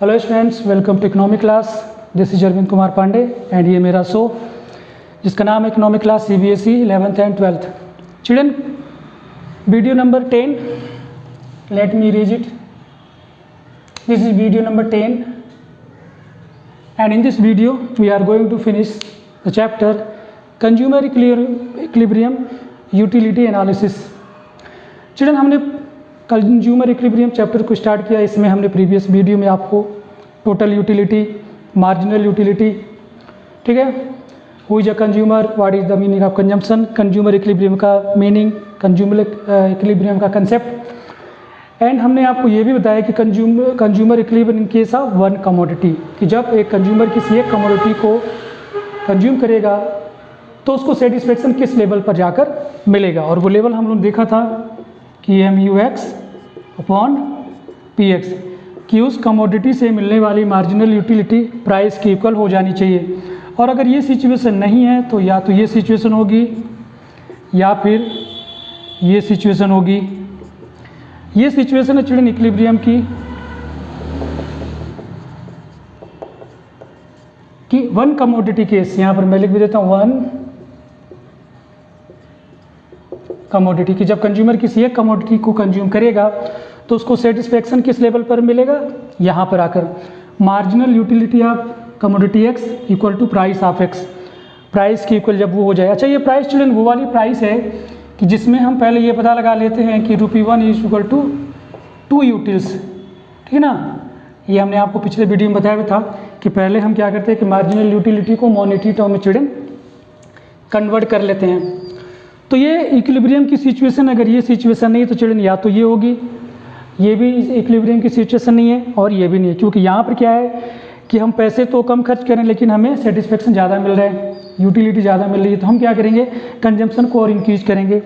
Hello students, welcome to economic class. This is Arvind Kumar Pandey and ये मेरा show जिसका नाम है economic class CBSE 11th and 12th। Children, video number 10, let me read it. This is video number 10 and in this video we are going to finish the chapter consumer equilibrium utility analysis. Children, हमने consumer equilibrium chapter को start किया। इसमें हमने previous video में आपको total utility, marginal utility, ठीक है, who is a consumer, what is the meaning of consumption, consumer equilibrium का मीनिंग, कंज्यूमर इक्विलिब्रियम का कंसेप्ट, एंड हमने आपको ये भी बताया कि consumer equilibrium in case of one commodity, कि जब एक कंज्यूमर किसी एक कमोडिटी को कंज्यूम करेगा तो उसको सेटिस्फेक्शन किस लेवल पर जाकर मिलेगा। और वो लेवल हम लोग देखा था कि MUX अपॉन PX, कि उस कमोडिटी से मिलने वाली मार्जिनल यूटिलिटी प्राइस की इक्वल हो जानी चाहिए। और अगर ये सिचुएशन नहीं है तो या तो ये सिचुएशन होगी या फिर ये सिचुएशन होगी। ये सिचुएशन है चिल्ड्रन इक्विलिब्रियम की, कि वन कमोडिटी केस, यहाँ पर मैं लिख भी देता हूँ वन कमोडिटी, कि जब कंज्यूमर किसी एक कमोडिटी को कंज्यूम करेगा तो उसको सेटिस्फेक्शन किस लेवल पर मिलेगा, यहाँ पर आकर marginal utility of commodity X equal to price of X, price की इक्वल जब वो हो जाए। अच्छा, ये प्राइस चिल्ड्रन वो वाली प्राइस है कि जिसमें हम पहले ये पता लगा लेते हैं कि ₹1 इज इक्वल टू 2 यूटिल्स, ठीक है ना। ये हमने आपको पिछले वीडियो में बताया भी था कि पहले हम क्या करते हैं कि मार्जिनल यूटिलिटी को मॉनेटरी टर्म में चिल्ड्रन कन्वर्ट कर लेते हैं। तो ये इक्विलिब्रियम की सिचुएशन, अगर ये सिचुएशन नहीं तो चिल्ड्रन या तो ये होगी, ये भी इक्विलिब्रियम की सिचुएशन नहीं है और ये भी नहीं है, क्योंकि यहाँ पर क्या है कि हम पैसे तो कम खर्च करें लेकिन हमें सेटिस्फेक्शन ज़्यादा मिल रहा है, यूटिलिटी ज़्यादा मिल रही है। तो हम क्या करेंगे, कंजम्पशन को और इंक्रीज करेंगे।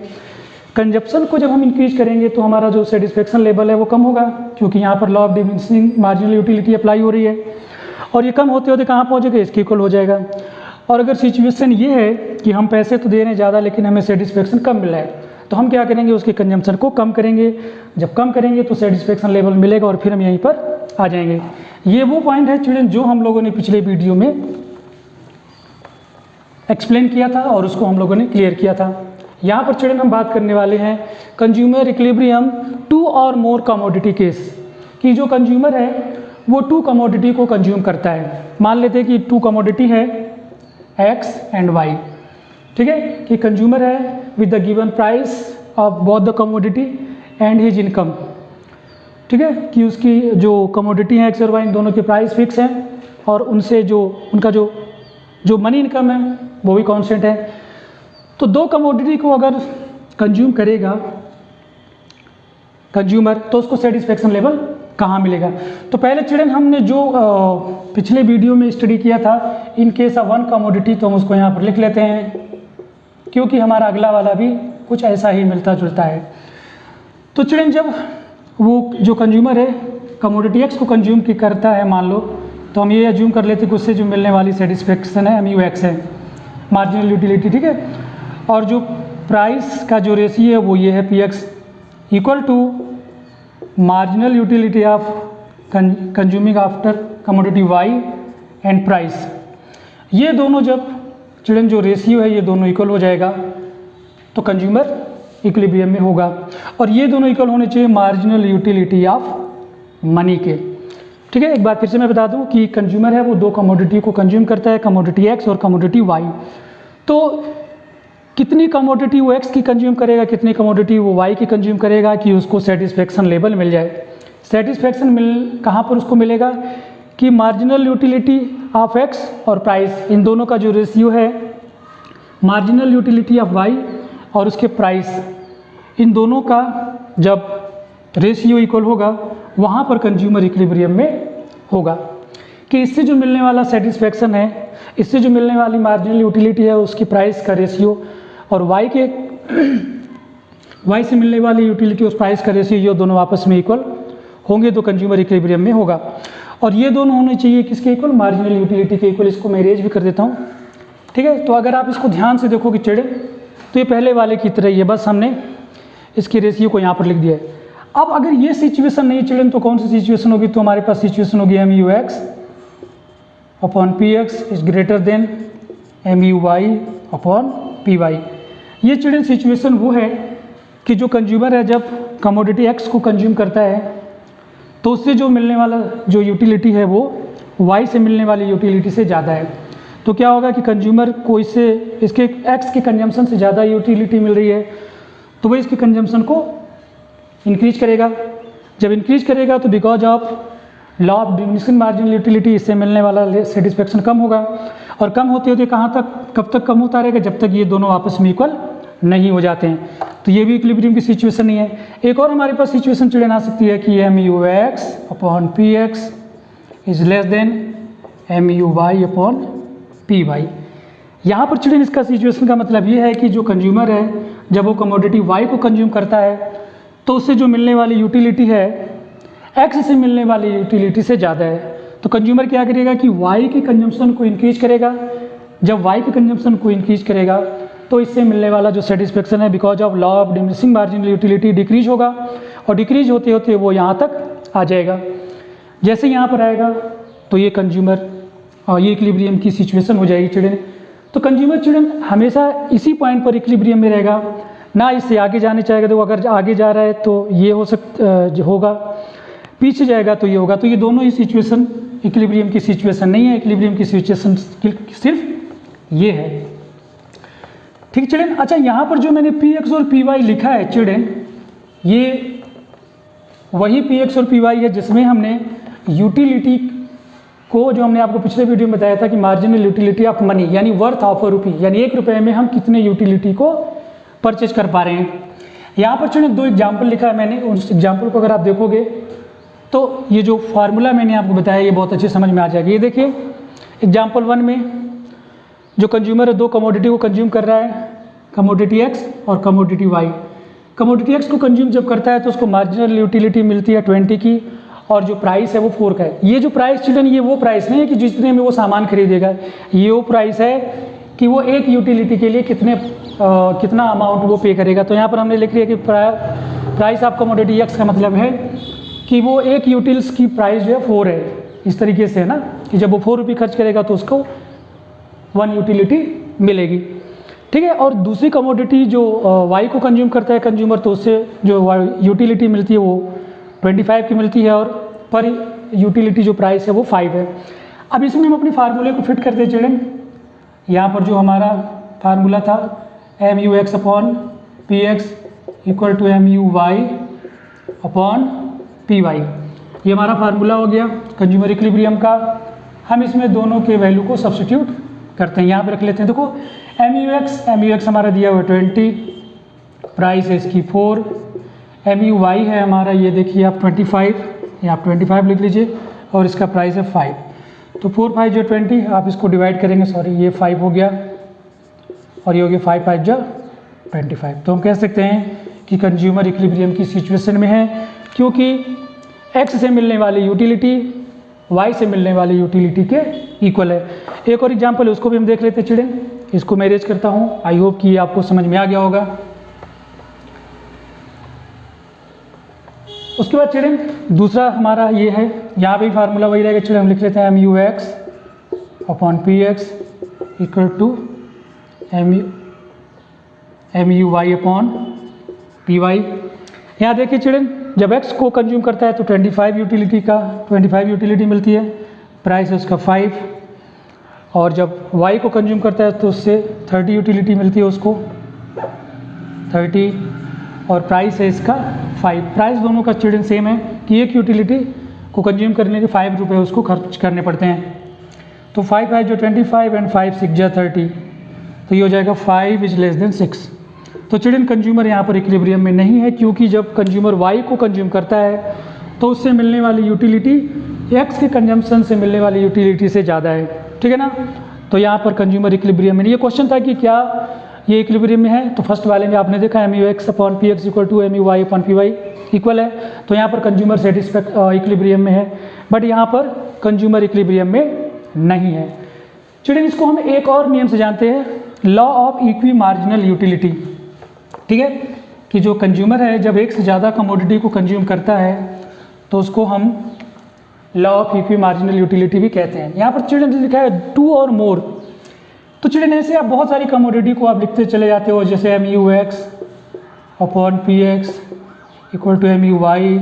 कंजम्पशन को जब हम इंक्रीज करेंगे तो हमारा जो सेटिस्फेक्शन लेवल है वो कम होगा, क्योंकि यहाँ पर law of diminishing marginal utility apply हो रही है। और ये कम होते होते कहाँ पहुँचेगा, इसके इक्वल हो जाएगा। और अगर सिचुएशन ये है कि हम पैसे तो दे रहे हैं ज़्यादा लेकिन हमें सेटिस्फेक्शन कम मिल रहा है, तो हम क्या करेंगे, उसके कंजम्पशन को कम करेंगे। जब कम करेंगे तो सेटिस्फेक्शन लेवल मिलेगा और फिर हम यहीं पर आ जाएंगे। ये वो पॉइंट है चिल्ड्रन जो हम लोगों ने पिछले वीडियो में एक्सप्लेन किया था और उसको हम लोगों ने क्लियर किया था। यहाँ पर चिल्ड्रन हम बात करने वाले हैं कंज्यूमर इक्विलिब्रियम 2 और मोर कमोडिटी केस, कि जो कंज्यूमर है वो 2 कमोडिटी को कंज्यूम करता है। मान लेते हैं कि 2 कमोडिटी है X एंड Y, ठीक है, कि कंज्यूमर है with the given price of both the commodity and his income, ठीक है, कि उसकी जो कमोडिटी है X और Y, इन दोनों की प्राइस फिक्स है और उनसे जो उनका जो मनी इनकम है वो भी कांस्टेंट है। तो 2 कमोडिटी को अगर कंज्यूम करेगा कंज्यूमर तो उसको सेटिस्फेक्शन लेवल कहाँ मिलेगा। तो पहले चिल्ड्रन हमने जो पिछले वीडियो में स्टडी किया था in case of one commodity, तो हम उसको यहाँ पर लिख लेते हैं, क्योंकि हमारा अगला वाला भी कुछ ऐसा ही मिलता जुलता है। तो चिल्ड्रन जब वो जो कंज्यूमर है कमोडिटी X को कंज्यूम की करता है, मान लो, तो हम ये एज्यूम कर लेते हैं कि उससे जो मिलने वाली सेटिस्फेक्शन है MUX है, मार्जिनल यूटिलिटी, ठीक है। और जो प्राइस का जो रेशियो है वो ये है PX equal to marginal utility of consuming after commodity Y and price. ये दोनों जब चिल्ड्रन जो रेशियो है ये दोनों इक्वल हो जाएगा तो कंज्यूमर इक्विलिब्रियम में होगा। और ये दोनों इक्वल होने चाहिए मार्जिनल यूटिलिटी ऑफ मनी के, ठीक है। एक बार फिर से मैं बता दूं कि कंज्यूमर है वो 2 कमोडिटी को कंज्यूम करता है, कमोडिटी X और कमोडिटी Y। तो कितनी कमोडिटी वो X की कंज्यूम करेगा, कितनी कमोडिटी वो Y की कंज्यूम करेगा, कि उसको सेटिस्फेक्शन लेवल मिल जाए। सेटिस्फेक्शन मिल कहाँ पर उसको मिलेगा कि मार्जिनल यूटिलिटी ऑफ X और प्राइस, इन दोनों का जो रेशियो है मार्जिनल यूटिलिटी ऑफ Y और उसके प्राइस, इन दोनों का जब रेशियो इक्वल होगा वहाँ पर कंज्यूमर इक्विलिब्रियम में होगा, कि इससे जो मिलने वाला सेटिस्फेक्शन है, इससे जो मिलने वाली मार्जिनल यूटिलिटी है उसकी प्राइस का रेशियो और Y से मिलने वाली यूटिलिटी उस प्राइस का रेशियो, ये दोनों आपस में इक्वल होंगे तो कंज्यूमर इक्विलिब्रियम में होगा। और ये दोनों होने चाहिए किसके इक्वल, मार्जिनल यूटिलिटी के इक्वल। इसको मैं इरेज भी कर देता हूँ, ठीक है। तो अगर आप इसको ध्यान से देखोगे चिल्ड्रन तो ये पहले वाले की तरह ही है, बस हमने इसकी रेशियो को यहाँ पर लिख दिया है। अब अगर ये सिचुएशन नहीं चिल्ड्रन तो कौन सी सिचुएशन होगी, तो हमारे पास सिचुएशन होगी MUX upon PX is greater than MUY upon PY। ये चिल्ड्रन सिचुएशन वो है कि जो कंज्यूमर है जब कमोडिटी X को कंज्यूम करता है तो उससे जो मिलने वाला जो यूटिलिटी है वो Y से मिलने वाली यूटिलिटी से ज़्यादा है। तो क्या होगा कि कंज्यूमर को इसके X के कंजम्पशन से ज़्यादा यूटिलिटी मिल रही है तो वो इसके कंजम्पशन को इंक्रीज करेगा। जब इंक्रीज करेगा तो because of law of diminishing marginal utility इससे मिलने वाला सेटिस्फेक्शन कम होगा, और कम होते होते कहाँ तक, कब तक कम होता रहेगा, जब तक ये दोनों आपस में इक्वल नहीं हो जाते हैं। तो ये भी इक्विलिब्रियम की सिचुएशन नहीं है। एक और हमारे पास सिचुएशन चिल्ड्रन आ सकती है कि MUX upon PX is less than MUY upon PY। यहाँ पर चिल्ड्रन इसका सिचुएशन का मतलब ये है कि जो कंज्यूमर है जब वो कमोडिटी Y को कंज्यूम करता है तो उससे जो मिलने वाली यूटिलिटी है X से मिलने वाली यूटिलिटी से ज़्यादा है। तो कंज्यूमर क्या करेगा कि Y के कंजम्पशन को इंक्रीज करेगा। जब Y के कंजम्पशन को इंक्रीज करेगा तो इससे मिलने वाला जो सेटिस्फेक्शन है because of law of diminishing marginal utility decrease होगा, और डिक्रीज होते होते वो यहाँ तक आ जाएगा। जैसे यहाँ पर आएगा तो ये कंज्यूमर और ये इक्विलिब्रियम की सिचुएशन हो जाएगी चिल्ड्रन। तो कंज्यूमर चिल्ड्रन हमेशा इसी पॉइंट पर इक्विलिब्रियम में रहेगा, ना इससे आगे जाने चाहेगा। तो अगर आगे जा रहा है तो ये होगा, पीछे जाएगा तो ये होगा। तो ये दोनों ही सिचुएशन इक्विलिब्रियम की सिचुएशन नहीं है, इक्विलिब्रियम की सिचुएशन सिर्फ ये है। ठीक चिल्ड्रन। अच्छा, यहाँ पर जो मैंने PX और PY लिखा है चिल्ड्रन, ये वही PX और PY है जिसमें हमने यूटिलिटी को, जो हमने आपको पिछले वीडियो में बताया था कि मार्जिनल यूटिलिटी ऑफ मनी यानी वर्थ ऑफ रुपी, यानी 1 रुपये में हम कितने यूटिलिटी को परचेज कर पा रहे हैं। यहाँ पर चिल्ड्रन 2 एग्जाम्पल लिखा है मैंने, उस एग्जाम्पल को अगर आप देखोगे तो ये जो फार्मूला मैंने आपको बताया ये बहुत अच्छे समझ में आ जाएगा। ये देखिए एग्जाम्पल 1 में जो कंज्यूमर है 2 कमोडिटी को कंज्यूम कर रहा है, कमोडिटी X और कमोडिटी Y। कमोडिटी X को कंज्यूम जब करता है तो उसको मार्जिनल यूटिलिटी मिलती है 20 की, और जो प्राइस है वो 4 का है। ये जो प्राइस चिल्ड्रन, ये वो प्राइस नहीं है कि जितने में वो सामान खरीदेगा, ये वो प्राइस है कि वो एक यूटिलिटी के लिए कितना अमाउंट वो पे करेगा। तो यहाँ पर हमने लिख लिया कि प्राइस ऑफ कमोडिटी X का मतलब है कि वो एक यूटिल्स की प्राइस जो है 4 है। इस तरीके से है ना कि जब वो 4 रुपये खर्च करेगा तो उसको 1 यूटिलिटी मिलेगी। ठीक है। और दूसरी कमोडिटी जो Y को कंज्यूम करता है कंज्यूमर, तो उससे जो यूटिलिटी मिलती है वो 25 की मिलती है, और पर यूटिलिटी जो प्राइस है वो 5 है। अब इसमें हम अपने फार्मूले को फिट करते चिल्ड्रन। यहाँ पर जो हमारा फार्मूला था MUX upon PX equal to MUY upon PY, ये हमारा फार्मूला हो गया कंज्यूमर इक्विलिब्रियम का। हम इसमें दोनों के वैल्यू को सब्स्टिट्यूट करते हैं, यहाँ पर रख लेते हैं। देखो MUX हमारा दिया हुआ 20, प्राइस है इसकी 4, MUY है हमारा, ये देखिए आप 25, ये आप 25 लिख लीजिए, और इसका प्राइस है 5। तो 4 5 जो 20, आप इसको डिवाइड करेंगे, सॉरी ये 5 हो गया, और ये हो गया 5 5 जो 25। तो हम कह सकते हैं कि कंज्यूमर इक्विलिब्रियम की सिचुएशन में है, क्योंकि X से मिलने वाली यूटिलिटी Y से मिलने वाली यूटिलिटी के इक्वल है। एक और एग्जांपल है, उसको भी हम देख लेते हैं चिल्ड्रन। इसको मैं अरेंज करता हूँ, आई होप कि आपको समझ में आ गया होगा। उसके बाद चिल्ड्रन दूसरा हमारा ये है, यहाँ पे फार्मूला वही रहेगा चिल्ड्रन। हम लिख लेते हैं MUX upon PX equal to MUY upon PY। यहाँ देखिए चिल्ड्रन, जब X को कंज्यूम करता है तो 25 यूटिलिटी मिलती है, प्राइस है उसका 5, और जब Y को कंज्यूम करता है तो उससे 30 यूटिलिटी मिलती है उसको 30, और प्राइस है इसका 5। प्राइस दोनों का चिल्ड्रन सेम है कि एक यूटिलिटी को कंज्यूम करने के 5 रुपये उसको खर्च करने पड़ते हैं। तो 5 5 जो 25 एंड 5 6 जो 30, तो ये हो जाएगा 5 इज लेस देन 6। तो चिल्ड्रन कंज्यूमर यहाँ पर इक्विलिब्रियम में नहीं है, क्योंकि जब कंज्यूमर Y को कंज्यूम करता है तो उससे मिलने वाली यूटिलिटी X के कंजम्पशन से मिलने वाली यूटिलिटी से ज़्यादा है। ठीक है ना। तो यहाँ पर कंज्यूमर इक्विलिब्रियम में, ये क्वेश्चन था कि क्या ये इक्विलिब्रियम में है, तो फर्स्ट वाले में आपने देखा MUX upon PX equal to MUY upon PY equal है, तो यहाँ पर कंज्यूमर इक्विलिब्रियम में है, बट यहाँ पर कंज्यूमर इक्विलिब्रियम में नहीं है। चिल्ड्रन इसको हम एक और नियम से जानते हैं, law of equi marginal utility. ठीक है, कि जो कंज्यूमर है जब एक से ज़्यादा कमोडिटी को कंज्यूम करता है तो उसको हम law of equi marginal utility भी कहते हैं। यहाँ पर चिल्ड्रन लिखा है 2 और मोर। तो चिल्ड्रन ऐसे आप बहुत सारी कमोडिटी को आप लिखते चले जाते हो, जैसे MUX upon PX equal to MUY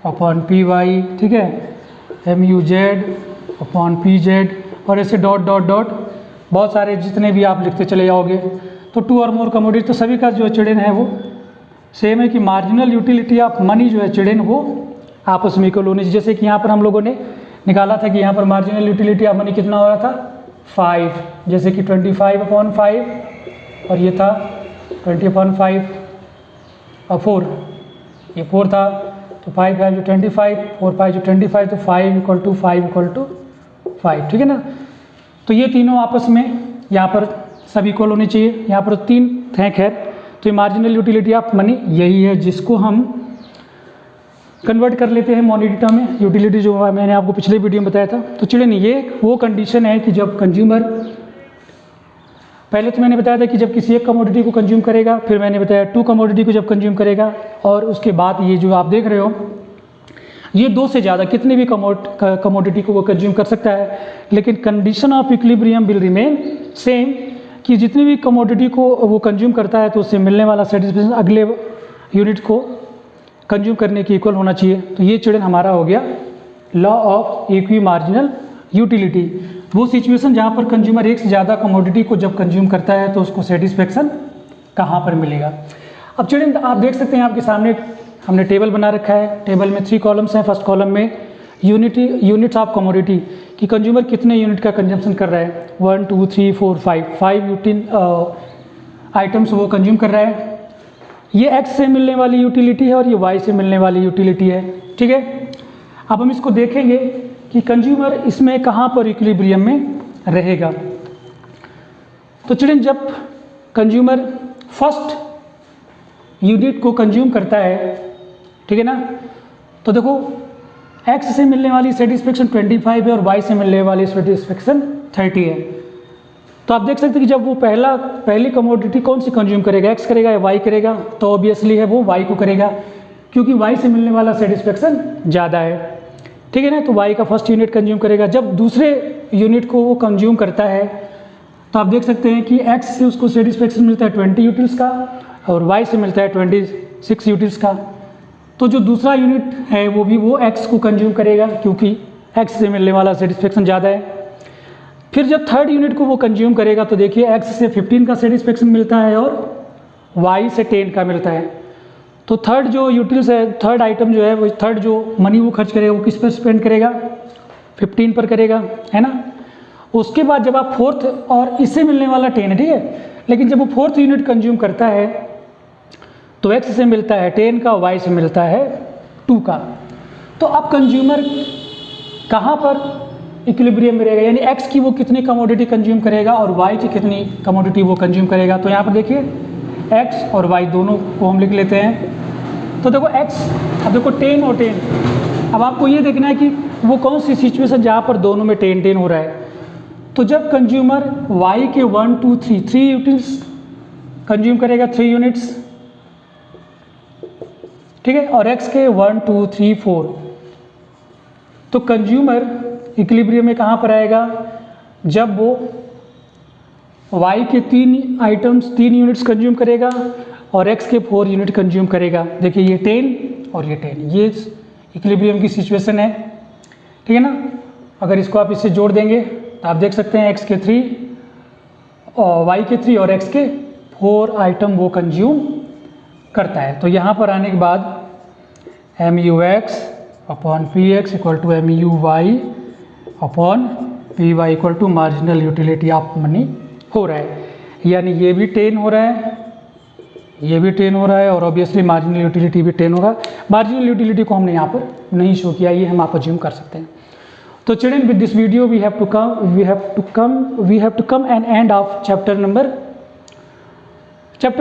upon PY, ठीक है, MUZ अपॉन PZ, और ऐसे डॉट डॉट डॉट बहुत सारे जितने भी आप लिखते चले जाओगे। तो 2 और मोर कमोडिटी, तो सभी का जो चिल्ड्रन है वो सेम है कि मार्जिनल यूटिलिटी ऑफ मनी जो है चिल्ड्रन वो आपस में इक्वल होनी चाहिए। जैसे कि यहाँ पर हम लोगों ने निकाला था कि यहाँ पर मार्जिनल यूटिलिटी ऑफ मनी कितना हो रहा था 5, जैसे कि 25/5 और ये था 20/5 और 4, ये 4 था, तो 5 5 जो 25, 4 5 जो 25, तो 5 = 5 = 5, ठीक है ना। तो ये तीनों आपस में यहाँ पर सब इक्वल होने चाहिए। यहाँ पर 3 हैं खैर। तो ये मार्जिनल यूटिलिटी ऑफ मनी यही है जिसको हम कन्वर्ट कर लेते हैं मॉनिटरी टर्म में। यूटिलिटी जो मैंने आपको पिछले वीडियो में बताया था। तो चलिए नहीं, ये वो कंडीशन है कि जब कंज्यूमर, पहले तो मैंने बताया था कि जब किसी एक कमोडिटी को कंज्यूम करेगा, फिर मैंने बताया 2 कमोडिटी को जब कंज्यूम करेगा, और उसके बाद ये जो आप देख रहे हो ये 2 से ज़्यादा कितने भी कमोडिटी को वो कंज्यूम कर सकता है। लेकिन condition of equilibrium will remain same, कि जितनी भी कमोडिटी को वो कंज्यूम करता है तो उससे मिलने वाला सेटिस्फेक्शन अगले यूनिट को कंज्यूम करने की इक्वल होना चाहिए। तो ये चिल्ड्रन हमारा हो गया law of equi marginal utility. वो सिचुएशन जहाँ पर कंज्यूमर एक से ज़्यादा कमोडिटी को जब कंज्यूम करता है तो उसको सेटिस्फेक्शन कहाँ पर मिलेगा। अब चिल्ड्रन आप देख सकते हैं आपके सामने हमने टेबल बना रखा है। टेबल में 3 कॉलम्स हैं। फर्स्ट कॉलम में यूनिट्स ऑफ कमोडिटी, कि कंज्यूमर कितने यूनिट का कंजम्पशन कर रहा है, 1 2 3 4 5 आइटम्स वो कंज्यूम कर रहा है। ये X से मिलने वाली यूटिलिटी है और ये Y से मिलने वाली यूटिलिटी है, ठीक है। अब हम इसको देखेंगे कि कंज्यूमर इसमें कहाँ पर इक्विलिब्रियम में रहेगा। तो चिल्ड्रन जब कंज्यूमर फर्स्ट यूनिट को कंज्यूम करता है, ठीक है ना, तो देखो X से मिलने वाली सेटिस्फेक्शन 25 है और Y से मिलने वाली सेटिस्फेक्शन 30 है। तो आप देख सकते हैं कि जब वो पहली कमोडिटी कौन सी कंज्यूम करेगा, X करेगा या Y करेगा, तो ऑब्वियसली है वो Y को करेगा, क्योंकि Y से मिलने वाला सेटिस्फेक्शन ज़्यादा है, ठीक है ना। तो Y का फर्स्ट यूनिट कंज्यूम करेगा। जब दूसरे यूनिट को वो कंज्यूम करता है तो आप देख सकते हैं कि X से उसको सेटिस्फेक्शन मिलता है 20 यूटिल्स का और Y से मिलता है 26 यूटिल्स का। तो जो दूसरा यूनिट है वो X को कंज्यूम करेगा, क्योंकि X से मिलने वाला सेटिस्फेक्शन ज़्यादा है। फिर जब थर्ड यूनिट को वो कंज्यूम करेगा तो देखिए X से 15 का सेटिस्फेक्शन मिलता है और Y से 10 का मिलता है। तो थर्ड जो यूटिल्स है, थर्ड आइटम जो है, वो थर्ड जो मनी वो खर्च करेगा वो किस पर स्पेंड करेगा, 15 पर करेगा, है ना। उसके बाद जब आप फोर्थ, और इससे मिलने वाला 10 है, ठीक है, लेकिन जब वो फोर्थ यूनिट कंज्यूम करता है तो X से मिलता है 10 का, Y से मिलता है 2 का। तो अब कंज्यूमर कहाँ पर इक्विलिब्रियम में रहेगा, यानी X की वो कितनी कमोडिटी कंज्यूम करेगा और Y की कितनी कमोडिटी वो कंज्यूम करेगा। तो यहाँ पर देखिए X और Y दोनों को हम लिख लेते हैं। तो देखो X, अब देखो 10 और 10, अब आपको ये देखना है कि वो कौन सी सिचुएशन जहाँ पर दोनों में 10 10 हो रहा है। तो जब कंज्यूमर Y के 1 2 3 यूनिट्स कंज्यूम करेगा, 3 यूनिट्स, ठीक है, और X के 1 2 3 4, तो कंज्यूमर इक्विलिब्रियम में कहाँ पर आएगा, जब वो Y के 3 आइटम्स 3 यूनिट्स कंज्यूम करेगा और X के 4 यूनिट कंज्यूम करेगा। देखिए ये 10 और ये 10, ये इक्विलिब्रियम की सिचुएशन है, ठीक है ना। अगर इसको आप इससे जोड़ देंगे तो आप देख सकते हैं X के 3 और Y के 3 और X के 4 आइटम वो कंज्यूम करता है। तो यहाँ पर आने के बाद MUX upon PX equal to MUY upon PY equal to marginal utility of money हो रहा है। यानी ये भी 10 हो रहा है, ये भी 10 हो रहा है, और ऑब्वियसली मार्जिनल यूटिलिटी भी 10 होगा। मार्जिनल यूटिलिटी को हमने यहाँ पर नहीं शो किया, ये हम आप अज्यूम कर सकते हैं। तो children, with this video we have to come an end of chapter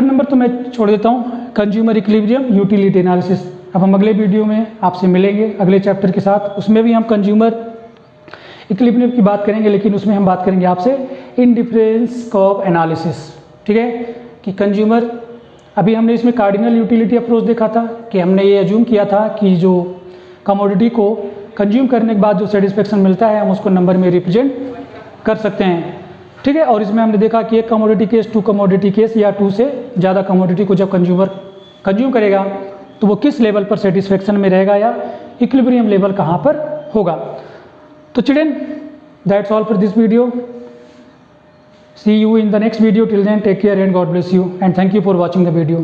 number तो मैं छोड़ देता हूँ, कंज्यूमर इक्विलिब्रियम यूटिलिटी एनालिसिस। अब हम अगले वीडियो में आपसे मिलेंगे अगले चैप्टर के साथ। उसमें भी हम कंज्यूमर इक्विलिब्रियम की बात करेंगे, लेकिन उसमें हम बात करेंगे आपसे इंडिफरेंस कर्व एनालिसिस, ठीक है, कि कंज्यूमर अभी हमने इसमें कार्डिनल यूटिलिटी अप्रोच देखा था कि हमने ये अज्यूम किया था कि जो कमोडिटी को कंज्यूम करने के बाद जो सेटिस्फेक्शन मिलता है हम उसको नंबर में रिप्रेजेंट कर सकते हैं, ठीक है। और इसमें हमने देखा कि एक कमोडिटी केस, 2 कमोडिटी केस या 2 से ज़्यादा कमोडिटी को जब कंज्यूमर कंज्यूम करेगा तो वो किस लेवल पर सेटिस्फेक्शन में रहेगा या इक्विलिब्रियम लेवल कहाँ पर होगा। तो children, that's all for this video. See you in the next video. Till then, take care and God bless you. And thank you for watching the video.